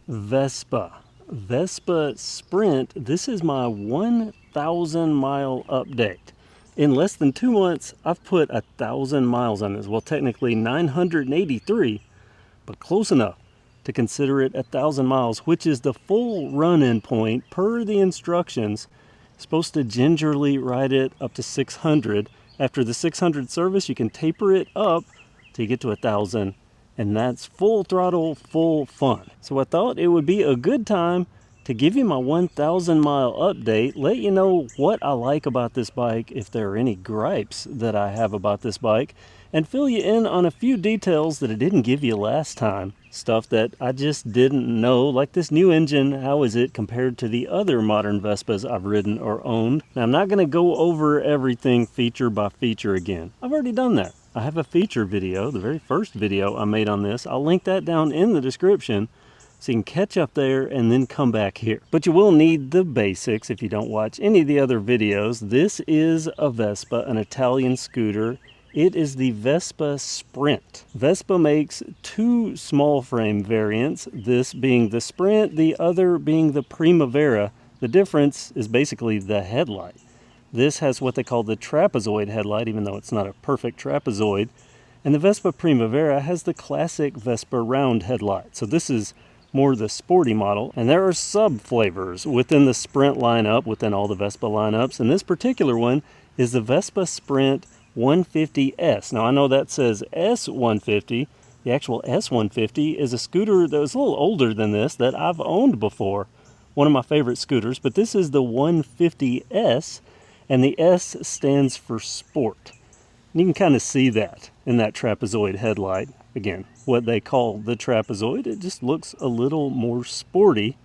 Vespa. Vespa Sprint. This is my 1,000 mile update. In less than 2 months, I've put 1,000 miles on this. Well, technically 983, but close enough to consider it 1,000 miles, which is the full run-in point per the instructions. Supposed to gingerly ride it up to 600. After the 600 service, you can taper it up till you get to 1,000, and that's full throttle, full fun. So I thought it would be a good time to give you my 1,000 mile update, let you know what I like about this bike, if there are any gripes that I have about this bike, and fill you in on a few details that I didn't give you last time. Stuff that I just didn't know, like this new engine, how is it compared to the other modern Vespas I've ridden or owned. Now, I'm not going to go over everything feature by feature again. I've already done that. I have a feature video, the very first video I made on this. I'll link that down in the description so you can catch up there and then come back here. But you will need the basics if you don't watch any of the other videos. This is a Vespa, an Italian scooter. It is the Vespa Sprint. Vespa makes two small frame variants, this being the Sprint, the other being the Primavera. The difference is basically the headlight. This has what they call the trapezoid headlight, even though it's not a perfect trapezoid. And the Vespa Primavera has the classic Vespa round headlight. So this is more the sporty model. And there are sub-flavors within the Sprint lineup, within all the Vespa lineups. And this particular one is the Vespa Sprint 150S. Now I know that says S150. The actual S150 is a scooter that was a little older than this that I've owned before. One of my favorite scooters, but this is the 150S, and the S stands for sport. And you can kind of see that in that trapezoid headlight. Again, what they call the trapezoid, it just looks a little more sporty,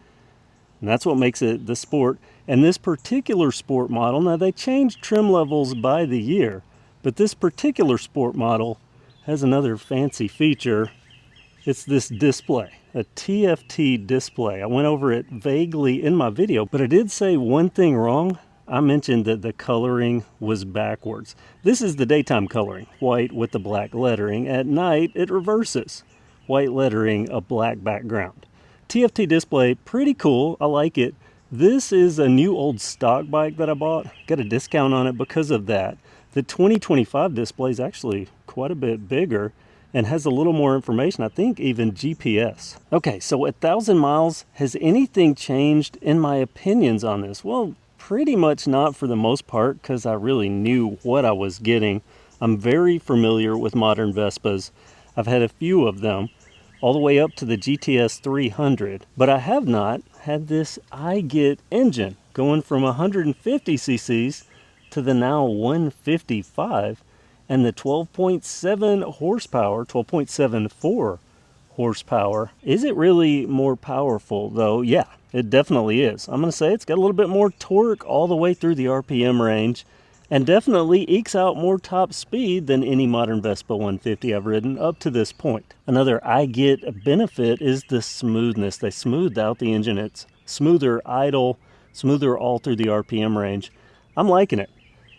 and that's what makes it the sport. And this particular sport model, now they change trim levels by the year, but this particular sport model has another fancy feature. It's this display, a TFT display. I went over it vaguely in my video, but I did say one thing wrong. I mentioned that the coloring was backwards. This is the daytime coloring, white with the black lettering. At night, it reverses, white lettering, a black background. TFT display, pretty cool. I like it. This is a new old stock bike that I bought. Got a discount on it because of that. The 2025 display is actually quite a bit bigger and has a little more information, I think even GPS. Okay, so 1,000 miles, has anything changed in my opinions on this? Well, pretty much not for the most part, because I really knew what I was getting. I'm very familiar with modern Vespas. I've had a few of them, all the way up to the GTS 300, but I have not had this iGet engine going from 150 cc's to the now 155, and the 12.7 horsepower, 12.74 horsepower. Is it really more powerful though? Yeah, it definitely is. I'm gonna say it's got a little bit more torque all the way through the RPM range, and definitely ekes out more top speed than any modern Vespa 150 I've ridden up to this point. Another iGet benefit is the smoothness. They smoothed out the engine. It's smoother idle, smoother all through the RPM range. I'm liking it.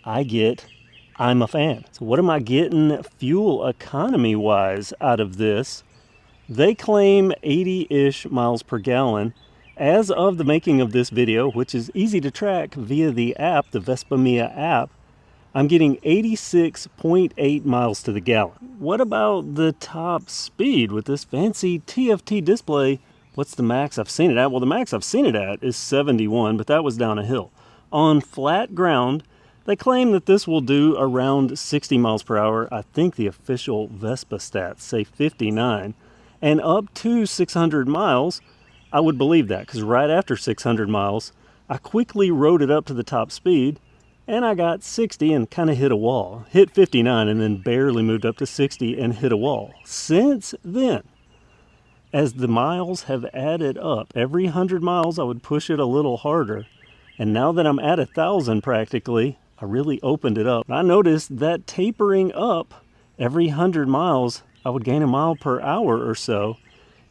I'm a fan. So what am I getting fuel economy wise out of this? They claim 80-ish miles per gallon. As of the making of this video, which is easy to track via the app, the Vespa Mia app, I'm getting 86.8 miles to the gallon. What about the top speed with this fancy TFT display? What's the max I've seen it at? Well, the max I've seen it at is 71, but that was down a hill. On flat ground, they claim that this will do around 60 miles per hour. I think the official Vespa stats say 59. And up to 600 miles, I would believe that, because right after 600 miles, I quickly rode it up to the top speed, and I got 60 and kind of hit a wall. Hit 59 and then barely moved up to 60 and hit a wall. Since then, as the miles have added up, every 100 miles I would push it a little harder. And now that I'm at 1,000 practically, I really opened it up. I noticed that tapering up every 100 miles, I would gain a mile per hour or so.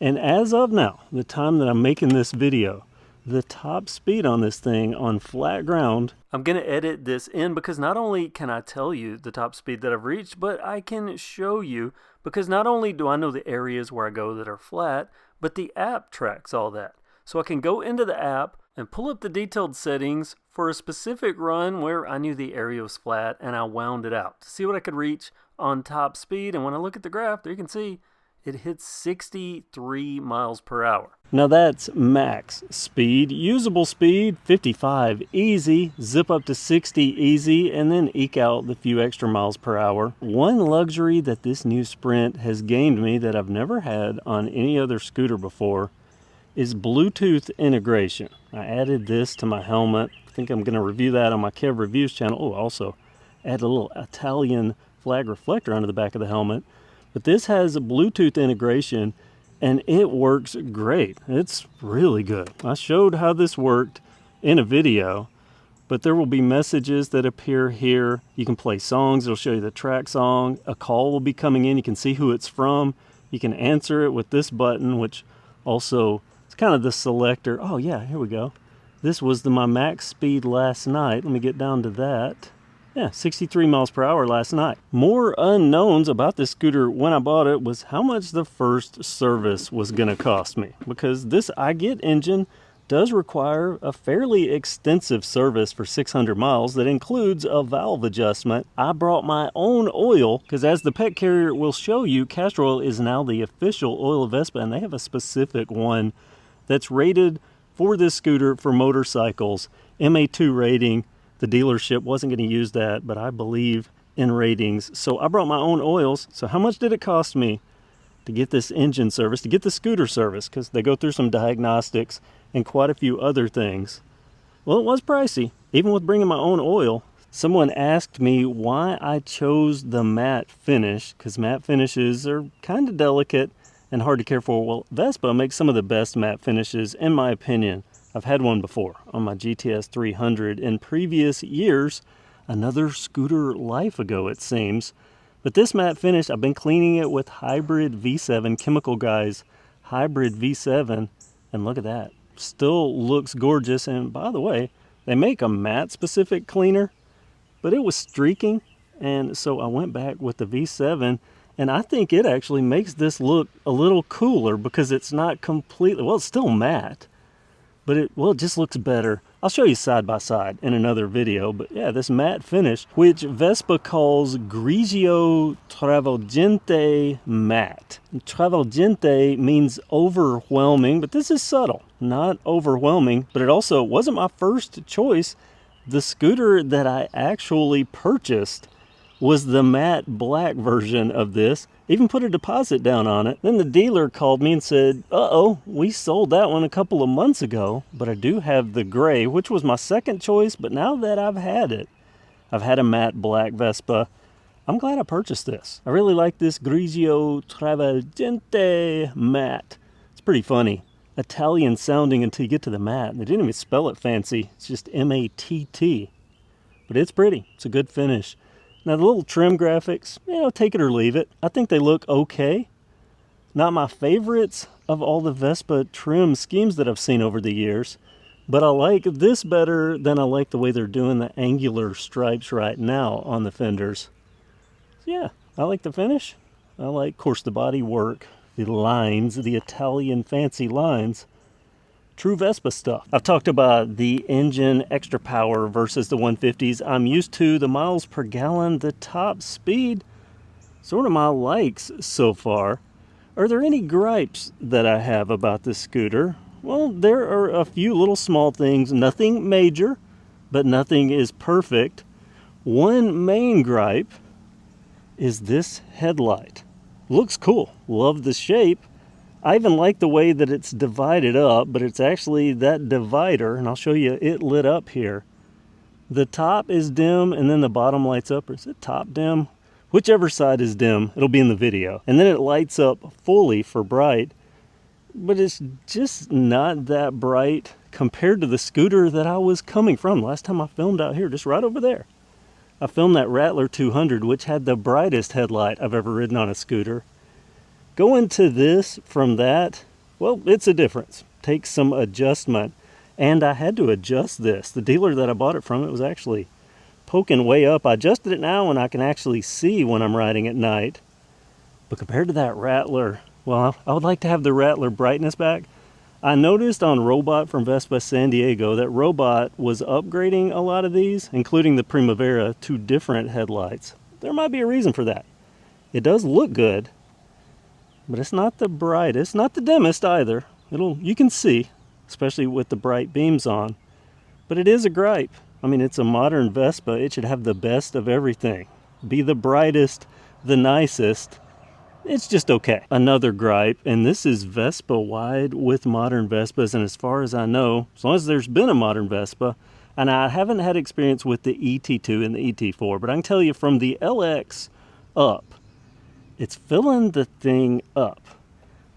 And as of now, the time that I'm making this video, the top speed on this thing on flat ground, I'm going to edit this in because not only can I tell you the top speed that I've reached, but I can show you, because not only do I know the areas where I go that are flat, but the app tracks all that. So I can go into the app and pull up the detailed settings for a specific run where I knew the area was flat and I wound it out to see what I could reach on top speed. And when I look at the graph, there you can see it hits 63 miles per hour. Now that's max speed. Usable speed, 55 easy, zip up to 60 easy, and then eke out the few extra miles per hour. One luxury that this new Sprint has gained me that I've never had on any other scooter before is Bluetooth integration. I added this to my helmet. I think I'm going to review that on my Kev Reviews channel. Oh, also add a little Italian flag reflector onto the back of the helmet. But this has a Bluetooth integration and it works great. It's really good. I showed how this worked in a video, but there will be messages that appear here. You can play songs. It'll show you the track song. A call will be coming in. You can see who it's from. You can answer it with this button, which also it's kind of the selector. Oh yeah, here we go. This was my max speed last night. Let me get down to that. Yeah, 63 miles per hour last night. More unknowns about this scooter when I bought it was how much the first service was going to cost me. Because this iGet engine does require a fairly extensive service for 600 miles that includes a valve adjustment. I brought my own oil because, as the pet carrier will show you, castor oil is now the official oil of Vespa, and they have a specific one that's rated for this scooter for motorcycles, MA2 rating. The dealership wasn't going to use that, but I believe in ratings. So I brought my own oils. So how much did it cost me to get this engine service, to get the scooter service? Because they go through some diagnostics and quite a few other things. Well, it was pricey, even with bringing my own oil. Someone asked me why I chose the matte finish, because matte finishes are kind of delicate and hard to care for. Well, Vespa makes some of the best matte finishes, in my opinion. I've had one before on my GTS 300 in previous years, another scooter life ago it seems. But this matte finish, I've been cleaning it with Hybrid V7, Chemical Guys Hybrid V7, and look at that. Still looks gorgeous. And by the way, they make a matte specific cleaner, but it was streaking, and so I went back with the V7, and I think it actually makes this look a little cooler because it's not completely, well, it's still matte, but it just looks better. I'll show you side by side in another video, but yeah, this matte finish, which Vespa calls Grigio Travolgente Matte. Travolgente means overwhelming, but this is subtle, not overwhelming, but it also wasn't my first choice. The scooter that I actually purchased was the matte black version of this. Even put a deposit down on it. Then the dealer called me and said, uh-oh, we sold that one a couple of months ago, but I do have the gray, which was my second choice, but now that I've had it, I've had a matte black Vespa, I'm glad I purchased this. I really like this Grigio Travolgente Matte. It's pretty funny. Italian sounding until you get to the matte. They didn't even spell it fancy. It's just M-A-T-T. But it's pretty. It's a good finish. Now the little trim graphics, take it or leave it. I think they look okay. Not my favorites of all the Vespa trim schemes that I've seen over the years, but I like this better than I like the way they're doing the angular stripes right now on the fenders. So yeah, I like the finish. I like, of course, the body work, the lines, the Italian fancy lines. True Vespa stuff. I've talked about the engine extra power versus the 150s. I'm used to the miles per gallon, the top speed, sort of my likes so far. Are there any gripes that I have about this scooter? Well, there are a few little small things, nothing major, but nothing is perfect. One main gripe is this headlight. Looks cool, love the shape. I even like the way that it's divided up, but it's actually that divider, and I'll show you it lit up here. The top is dim, and then the bottom lights up, or is it top dim? Whichever side is dim, it'll be in the video. And then it lights up fully for bright, but it's just not that bright compared to the scooter that I was coming from. Last time I filmed out here, just right over there. I filmed that Rattler 200, which had the brightest headlight I've ever ridden on a scooter. Going to this from that, well, it's a difference. Takes some adjustment. And I had to adjust this. The dealer that I bought it from, it was actually poking way up. I adjusted it now and I can actually see when I'm riding at night. But compared to that Rattler, Well, I would like to have the Rattler brightness back. I noticed on Robot from Vespa San Diego that Robot was upgrading a lot of these, including the Primavera, to different headlights. There might be a reason for that. It does look good, but it's not the brightest, not the dimmest either. You can see, especially with the bright beams on, but it is a gripe. I mean, it's a modern Vespa. It should have the best of everything. Be the brightest, the nicest. It's just okay. Another gripe, and this is Vespa wide with modern Vespas, and as far as I know, as long as there's been a modern Vespa, and I haven't had experience with the ET2 and the ET4, but I can tell you from the LX up, it's filling the thing up.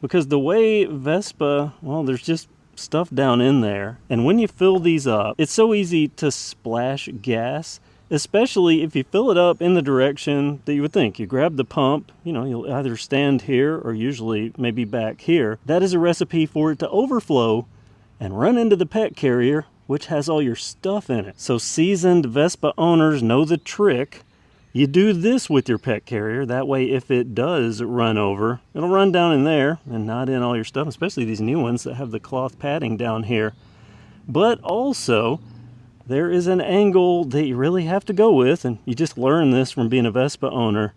Because the way Vespa, well, there's just stuff down in there, and when you fill these up, it's so easy to splash gas, especially if you fill it up in the direction that you would think. You grab the pump, you'll either stand here or usually maybe back here. That is a recipe for it to overflow and run into the pet carrier, which has all your stuff in it. So seasoned Vespa owners know the trick. You do this with your pet carrier. That way, if it does run over, it'll run down in there and not in all your stuff, especially these new ones that have the cloth padding down here. But also, there is an angle that you really have to go with, and you just learn this from being a Vespa owner.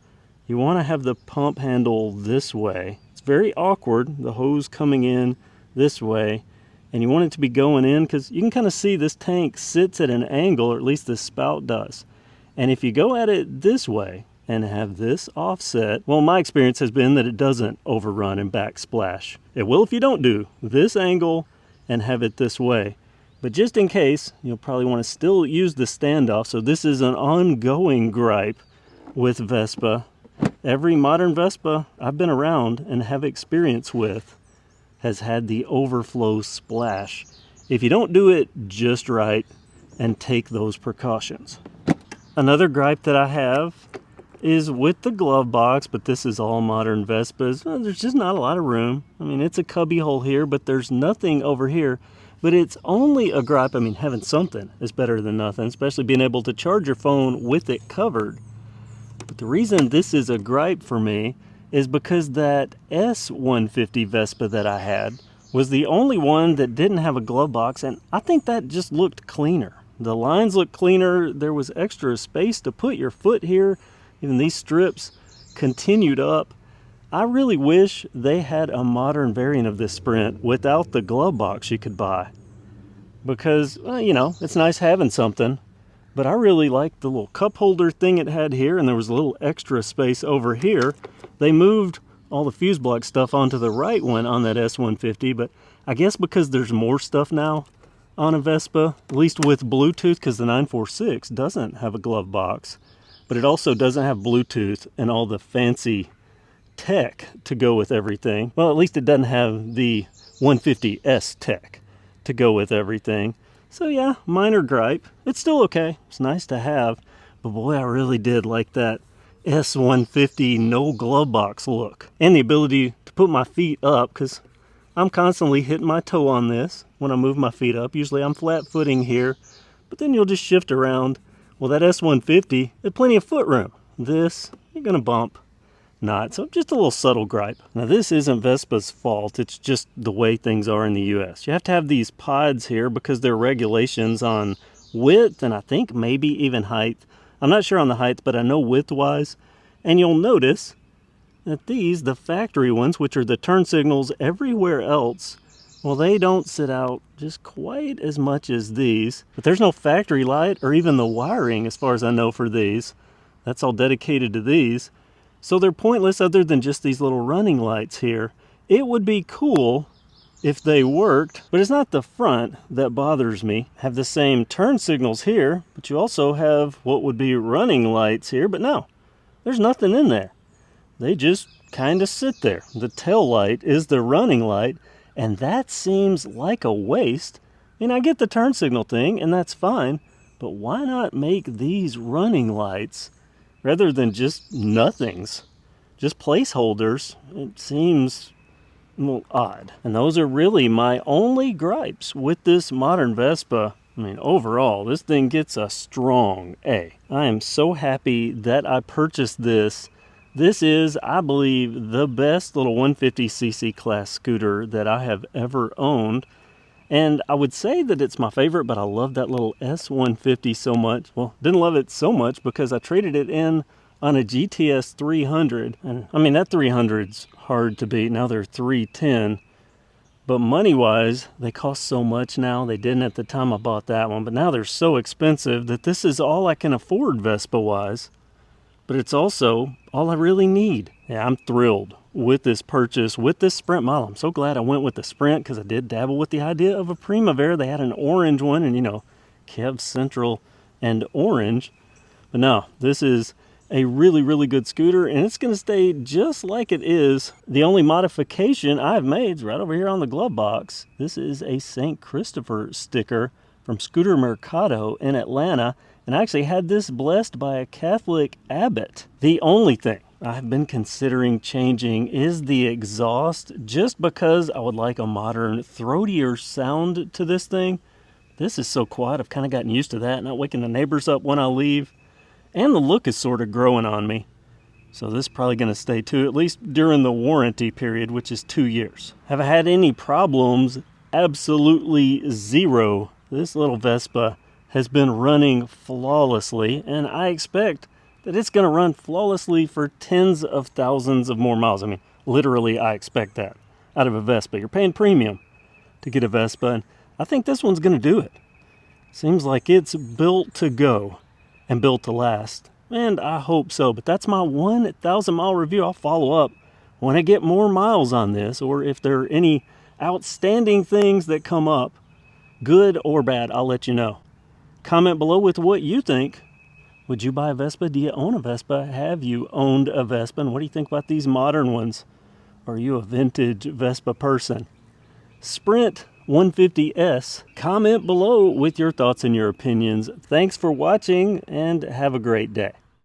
You want to have the pump handle this way. It's very awkward, the hose coming in this way, and you want it to be going in because you can kind of see this tank sits at an angle, or at least the spout does. And if you go at it this way and have this offset, well, my experience has been that it doesn't overrun and backsplash. It will if you don't do this angle and have it this way. But just in case, you'll probably want to still use the standoff. So this is an ongoing gripe with Vespa. Every modern Vespa I've been around and have experience with has had the overflow splash. If you don't do it just right and take those precautions. Another gripe that I have is with the glove box, but this is all modern Vespas. There's just not a lot of room. I mean, it's a cubby hole here, but there's nothing over here. But it's only a gripe. I mean, having something is better than nothing, especially being able to charge your phone with it covered. But the reason this is a gripe for me is because that S150 Vespa that I had was the only one that didn't have a glove box, and I think that just looked cleaner. The lines looked cleaner. There was extra space to put your foot here. Even these strips continued up. I really wish they had a modern variant of this Sprint without the glove box you could buy. Because, well, it's nice having something. But I really liked the little cup holder thing it had here, and there was a little extra space over here. They moved all the fuse block stuff onto the right one on that S150, but I guess because there's more stuff now on a Vespa, at least with Bluetooth, because the 946 doesn't have a glove box, but it also doesn't have Bluetooth and all the fancy tech to go with everything. Well, at least it doesn't have the 150S tech to go with everything. So yeah, minor gripe. It's still okay. It's nice to have. But boy, I really did like that S150 no glove box look. And the ability to put my feet up, because I'm constantly hitting my toe on this when I move my feet up. Usually I'm flat footing here, but then you'll just shift around. Well, that S150, there's plenty of foot room. This, you're gonna bump. Not. So just a little subtle gripe. Now this isn't Vespa's fault, it's just the way things are in the US. You have to have these pods here because there are regulations on width and I think maybe even height. I'm not sure on the height, but I know width-wise. And you'll notice that these, the factory ones, which are the turn signals everywhere else, well, they don't sit out just quite as much as these. But there's no factory light or even the wiring as far as I know for these. That's all dedicated to these. So they're pointless other than just these little running lights here. It would be cool if they worked, but it's not the front that bothers me. Have the same turn signals here, but you also have what would be running lights here, but no, there's nothing in there. They just kind of sit there. The tail light is the running light, and that seems like a waste. I mean, I get the turn signal thing, and that's fine, but why not make these running lights rather than just nothings, just placeholders? It seems a little odd. And those are really my only gripes with this modern Vespa. I mean, overall, this thing gets a strong A. I am so happy that I purchased this This is, I believe, the best little 150cc class scooter that I have ever owned. And I would say that it's my favorite, but I love that little S150 so much. Well, didn't love it so much because I traded it in on a GTS 300. And I mean, that 300's hard to beat. Now they're 310. But money-wise, they cost so much now. They didn't at the time I bought that one. But now they're so expensive that this is all I can afford Vespa-wise. But it's also all I really need. Yeah, I'm thrilled with this purchase, with this Sprint model. I'm so glad I went with the Sprint because I did dabble with the idea of a Primavera. They had an orange one and, you know, KevCentral and orange. But no, this is a really, really good scooter, and it's going to stay just like it is. The only modification I've made is right over here on the glove box. This is a St. Christopher sticker from Scooter Mercado in Atlanta. And I actually had this blessed by a Catholic abbot. The only thing I've been considering changing is the exhaust, just because I would like a modern, throatier sound to this thing. This is so quiet, I've kind of gotten used to that, not waking the neighbors up when I leave. And the look is sort of growing on me. So this is probably going to stay too, at least during the warranty period, which is 2 years. Have I had any problems? Absolutely zero. This little Vespa has been running flawlessly, and I expect that it's going to run flawlessly for tens of thousands of more miles. I mean, literally, I expect that out of a Vespa. You're paying premium to get a Vespa, and I think this one's going to do it. Seems like it's built to go and built to last, and I hope so. But that's my 1,000 mile review. I'll follow up when I get more miles on this, or if there are any outstanding things that come up, good or bad, I'll let you know. Comment below with what you think. Would you buy a Vespa? Do you own a Vespa? Have you owned a Vespa? And what do you think about these modern ones? Are you a vintage Vespa person? Sprint 150S. Comment below with your thoughts and your opinions. Thanks for watching, and have a great day.